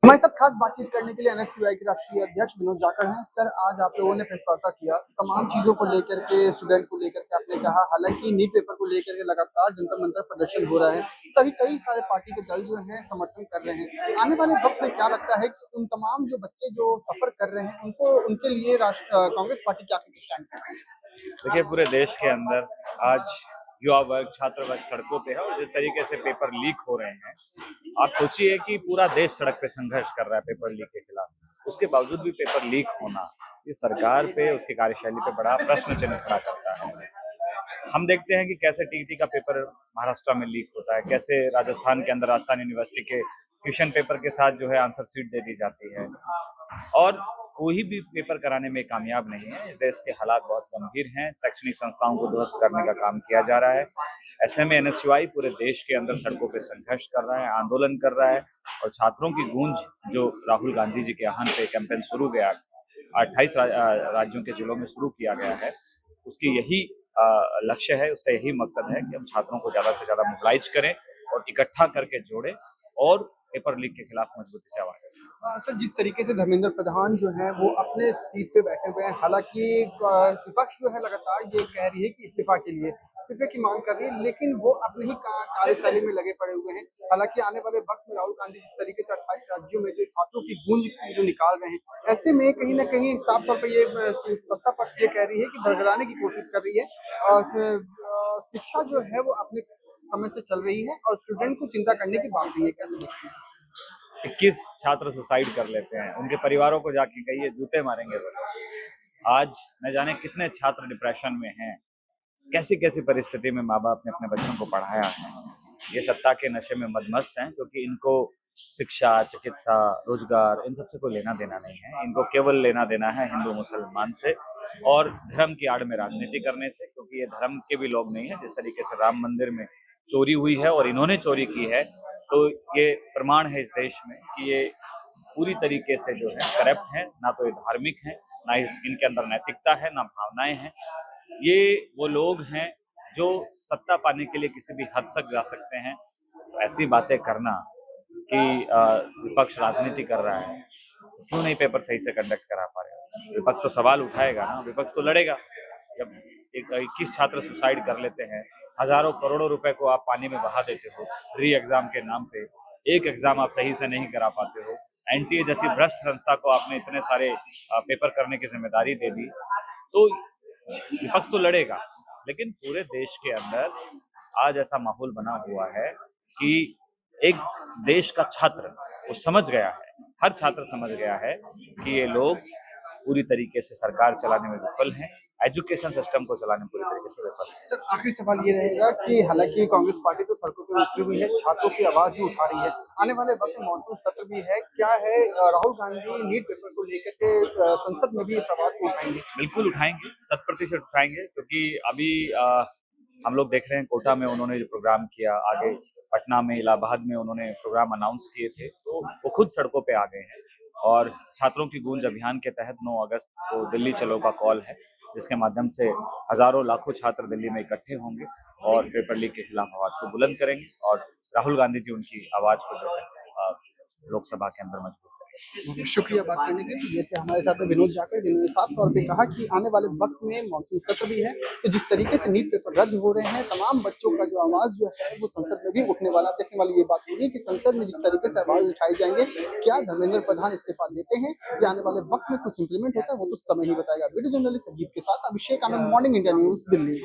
हमारे साथ खास बातचीत करने के लिए एनएसयूआई के राष्ट्रीय अध्यक्ष विनोद जाखड़ हैं। सर, आज आप लोगों ने प्रेस वार्ता किया, तमाम चीजों को लेकर के, स्टूडेंट को लेकर के आपने कहा, हालांकि नीट पेपर को लेकर के लगातार जंतर मंतर प्रदर्शन हो रहा है। सभी कई सारे पार्टी के दल जो हैं समर्थन कर रहे हैं। आने वाले वक्त में क्या लगता है कि उन तमाम जो बच्चे जो सफर कर रहे हैं उनको, उनके लिए कांग्रेस पार्टी क्या स्टैंड कर रही है? देखिए, पूरे देश के अंदर आज युवा वर्ग, छात्र वर्ग सड़कों पे है और जिस तरीके से पेपर लीक हो रहे हैं, आप सोचिए कि पूरा देश सड़क पे संघर्ष कर रहा है पेपर लीक के खिलाफ। उसके बावजूद भी पेपर लीक होना ये सरकार पे, उसकी कार्यशैली पे बड़ा प्रश्न चिन्ह खड़ा करता है। हम देखते हैं कि कैसे टीईटी का पेपर महाराष्ट्र में लीक होता है, कैसे राजस्थान के अंदर राजस्थान यूनिवर्सिटी के क्वेश्चन पेपर के साथ जो है आंसर शीट दे दी जाती है और कोई भी पेपर कराने में कामयाब नहीं है। इस देश के हालात बहुत गंभीर हैं, शैक्षणिक संस्थाओं को ध्वस्त करने का काम किया जा रहा है। ऐसे में एनएसयूआई पूरे देश के अंदर सड़कों पे संघर्ष कर रहा है, आंदोलन कर रहा है और छात्रों की गूंज जो राहुल गांधी जी के आह्वान पे कैंपेन शुरू गया 28 राज्यों के जिलों में शुरू किया गया है, उसकी यही लक्ष्य है, उसका यही मकसद है कि हम छात्रों को ज्यादा से ज्यादा मोबिलाइज करें और इकट्ठा करके जोड़ें और पेपर लीक के खिलाफ मजबूती से आवाज उठाएं। सर, जिस तरीके से धर्मेंद्र प्रधान जो है वो अपने सीट पे बैठे हुए हैं, हालांकि विपक्ष जो है लगातार ये कह रही है कि इस्तीफे की मांग कर रही है, लेकिन वो अपनी ही कार्यशैली में लगे पड़े हुए हैं। हालांकि आने वाले वक्त में राहुल गांधी जिस तरीके से 28 राज्यों में जो छात्रों की गूंज जो निकाल रहे हैं, ऐसे में कहीं ना कहीं साफ तौर पर ये सत्ता पक्ष ये कह रही है कि भड़बड़ाने की कोशिश कर रही है। शिक्षा जो है वो अपने समय से चल रही है और स्टूडेंट को चिंता करने की बात नहीं है। कैसे देखते हैं? 21 छात्र सुसाइड कर लेते हैं, उनके परिवारों को जाके कहिए, जूते मारेंगे वो लोग। आज न जाने कितने छात्र डिप्रेशन में हैं, कैसी कैसी परिस्थिति में माँ बाप ने अपने बच्चों को पढ़ाया है। ये सत्ता के नशे में मदमस्त हैं क्योंकि इनको शिक्षा, चिकित्सा, रोजगार इन सबसे कोई लेना देना नहीं है। इनको केवल लेना देना है हिंदू मुसलमान से और धर्म की आड़ में राजनीति करने से, क्योंकि ये धर्म के भी लोग नहीं है। जिस तरीके से राम मंदिर में चोरी हुई है और इन्होंने चोरी की है, तो ये प्रमाण है इस देश में कि ये पूरी तरीके से जो है करप्ट है। ना तो ये धार्मिक है, ना इनके अंदर नैतिकता है, ना भावनाएं हैं। ये वो लोग हैं जो सत्ता पाने के लिए किसी भी हद तक जा सकते हैं। तो ऐसी बातें करना कि विपक्ष राजनीति कर रहा है, क्यों नहीं पेपर सही से कंडक्ट करा पा रहे? विपक्ष तो सवाल उठाएगा ना, विपक्ष तो लड़ेगा। जब 21 छात्र सुसाइड कर लेते हैं, हजारों करोड़ों रुपए को आप पानी में बहा देते हो री एग्जाम के नाम पे, एक एग्जाम आप सही से नहीं करा पाते हो, एनटीए जैसी भ्रष्ट संस्था को आपने इतने सारे पेपर करने की जिम्मेदारी दे दी, तो विपक्ष तो लड़ेगा। लेकिन पूरे देश के अंदर आज ऐसा माहौल बना हुआ है कि एक देश का छात्र वो समझ गया है, हर छात्र समझ गया है कि ये लोग पूरी तरीके से सरकार चलाने में विफल हैं, एजुकेशन सिस्टम को चलाने में पूरी तरीके से विफल है। सर, आखिरी सवाल ये रहेगा कि हालांकि कांग्रेस पार्टी तो सड़कों पर उतरी हुई है, छात्रों की आवाज भी उठा रही है, आने वाले वक्त में मानसून सत्र भी है, क्या है राहुल गांधी नीट पेपर को लेकर के संसद में भी इस आवाज को उठाएंगे? बिल्कुल उठाएंगे, 100% उठाएंगे, क्योंकि अभी हम लोग देख रहे हैं कोटा में उन्होंने जो प्रोग्राम किया, आगे पटना में, इलाहाबाद में उन्होंने प्रोग्राम अनाउंस किए थे, तो वो खुद सड़कों पे आ गए हैं। और छात्रों की गूंज अभियान के तहत 9 अगस्त को दिल्ली चलो का कॉल है, जिसके माध्यम से हजारों लाखों छात्र दिल्ली में इकट्ठे होंगे और पेपर लीक के खिलाफ आवाज को बुलंद करेंगे और राहुल गांधी जी उनकी आवाज को जो है लोकसभा के अंदर मजबूत करेंगे। शुक्रिया बात करने के लिए। ये थे हमारे साथ विनोद जाखड़, जिन्होंने साफ तौर पे कहा कि आने वाले वक्त में मानसून सत्र भी है, तो जिस तरीके से नीट पेपर रद्द हो रहे हैं, तमाम बच्चों का जो आवाज जो है वो संसद में भी उठने वाला। देखने वाली ये बात होगी कि संसद में जिस तरीके से आवाज उठाई जाएंगे, क्या धर्मेंद्र प्रधान इस्तीफा देते हैं या आने वाले वक्त में कुछ इंप्लीमेंट होता है, वो तो समय ही बताएगा। वीडियो जर्नलिस्ट अजीत के साथ Abhishek Anand, morning India news, Delhi.